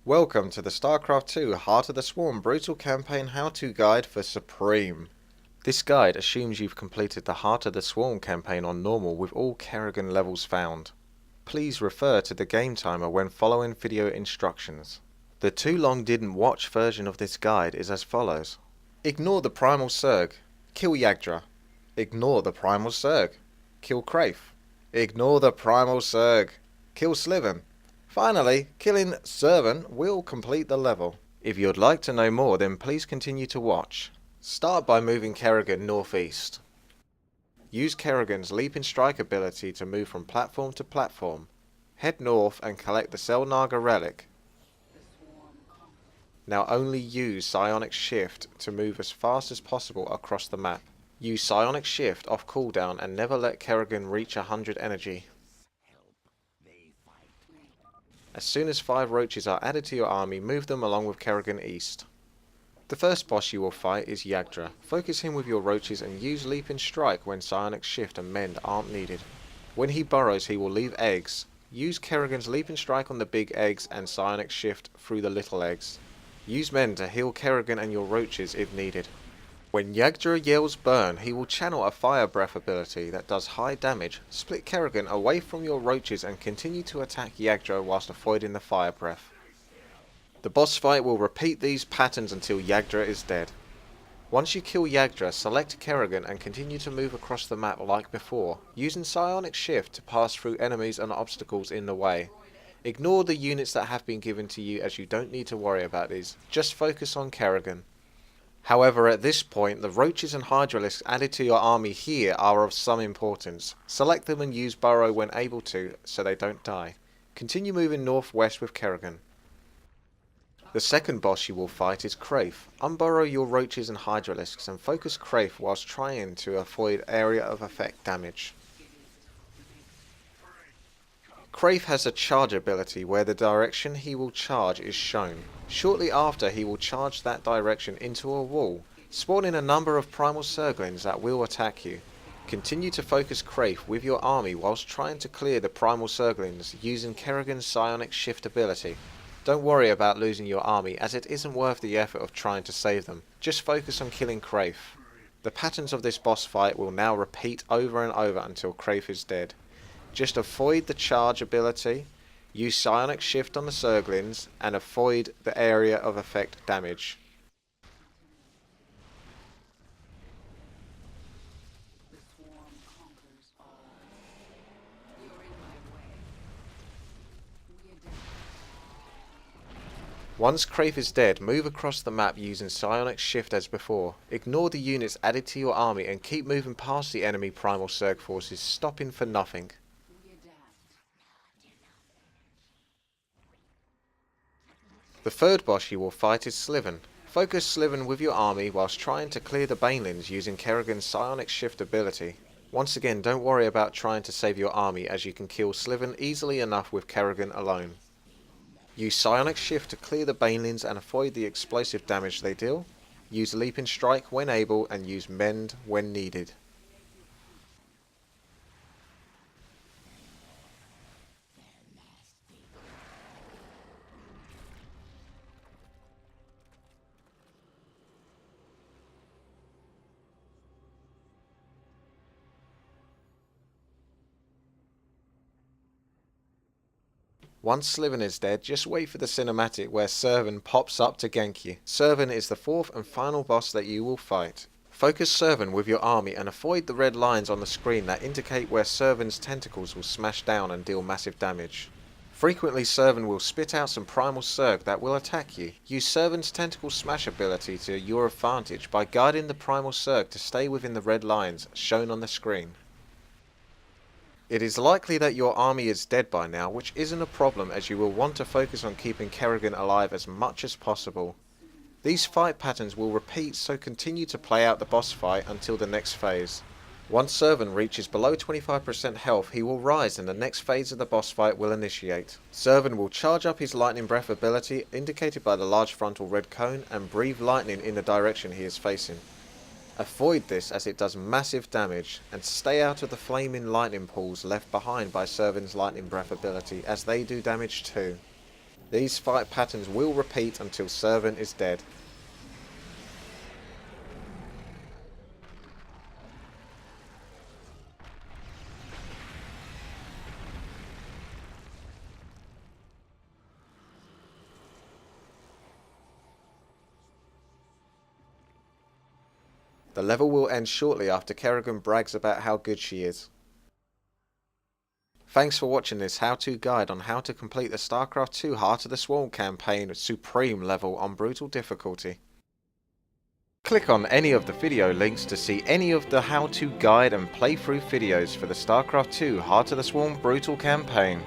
Welcome to the Starcraft 2 Heart of the Swarm Brutal Campaign How-To Guide for Supreme. This guide assumes you've completed the Heart of the Swarm campaign on normal with all Kerrigan levels found. Please refer to the game timer when following video instructions. The too long didn't watch version of this guide is as follows. Ignore the Primal Surg. Kill Yagdra. Ignore the Primal Surg. Kill Kraif. Ignore the Primal Surg. Kill Sliven. Finally, killing Servant will complete the level. If you'd like to know more, then please continue to watch. Start by moving Kerrigan northeast. Use Kerrigan's Leap and Strike ability to move from platform to platform. Head north and collect the Selnaga relic. Now only use Psionic Shift to move as fast as possible across the map. Use Psionic Shift off cooldown and never let Kerrigan reach 100 energy. As soon as 5 roaches are added to your army, move them along with Kerrigan east. The first boss you will fight is Yagdra. Focus him with your roaches and use Leap and Strike when Psionic Shift and Mend aren't needed. When he burrows, he will leave eggs. Use Kerrigan's Leap and Strike on the big eggs and Psionic Shift through the little eggs. Use Mend to heal Kerrigan and your roaches if needed. When Yagdra yells burn, he will channel a fire breath ability that does high damage. Split Kerrigan away from your roaches and continue to attack Yagdra whilst avoiding the fire breath. The boss fight will repeat these patterns until Yagdra is dead. Once you kill Yagdra, select Kerrigan and continue to move across the map like before, using Psionic Shift to pass through enemies and obstacles in the way. Ignore the units that have been given to you as you don't need to worry about these, just focus on Kerrigan. However, at this point, the roaches and hydralisks added to your army here are of some importance. Select them and use burrow when able to, so they don't die. Continue moving northwest with Kerrigan. The second boss you will fight is Kraif. Unburrow your roaches and hydralisks and focus Kraif whilst trying to avoid area of effect damage. Kraif has a charge ability where the direction he will charge is shown. Shortly after, he will charge that direction into a wall, spawning a number of primal Surglings that will attack you. Continue to focus Kraif with your army whilst trying to clear the primal Surglings using Kerrigan's Psionic Shift ability. Don't worry about losing your army as it isn't worth the effort of trying to save them, just focus on killing Kraif. The patterns of this boss fight will now repeat over and over until Kraif is dead. Just avoid the charge ability, use Psionic Shift on the Surglings, and avoid the area of effect damage. Once Kraif is dead, move across the map using Psionic Shift as before. Ignore the units added to your army and keep moving past the enemy primal Surg forces, stopping for nothing. The third boss you will fight is Sliven. Focus Sliven with your army whilst trying to clear the Banelings using Kerrigan's Psionic Shift ability. Once again, don't worry about trying to save your army as you can kill Sliven easily enough with Kerrigan alone. Use Psionic Shift to clear the Banelings and avoid the explosive damage they deal. Use Leap and Strike when able and use Mend when needed. Once Sliven is dead, just wait for the cinematic where Servan pops up to gank you. Servan is the fourth and final boss that you will fight. Focus Servan with your army and avoid the red lines on the screen that indicate where Servan's tentacles will smash down and deal massive damage. Frequently Servan will spit out some primal Surg that will attack you. Use Servan's tentacle smash ability to your advantage by guiding the primal Surg to stay within the red lines shown on the screen. It is likely that your army is dead by now, which isn't a problem as you will want to focus on keeping Kerrigan alive as much as possible. These fight patterns will repeat, so continue to play out the boss fight until the next phase. Once Servan reaches below 25% health, he will rise and the next phase of the boss fight will initiate. Servan will charge up his Lightning Breath ability, indicated by the large frontal red cone, and breathe lightning in the direction he is facing. Avoid this as it does massive damage, and stay out of the flaming lightning pools left behind by Servan's Lightning Breath ability as they do damage too. These fight patterns will repeat until Servant is dead. The level will end shortly after Kerrigan brags about how good she is. Thanks for watching this how-to guide on how to complete the Starcraft 2 Heart of the Swarm campaign Supreme level on Brutal difficulty. Click on any of the video links to see any of the how-to guide and playthrough videos for the Starcraft 2 Heart of the Swarm Brutal campaign.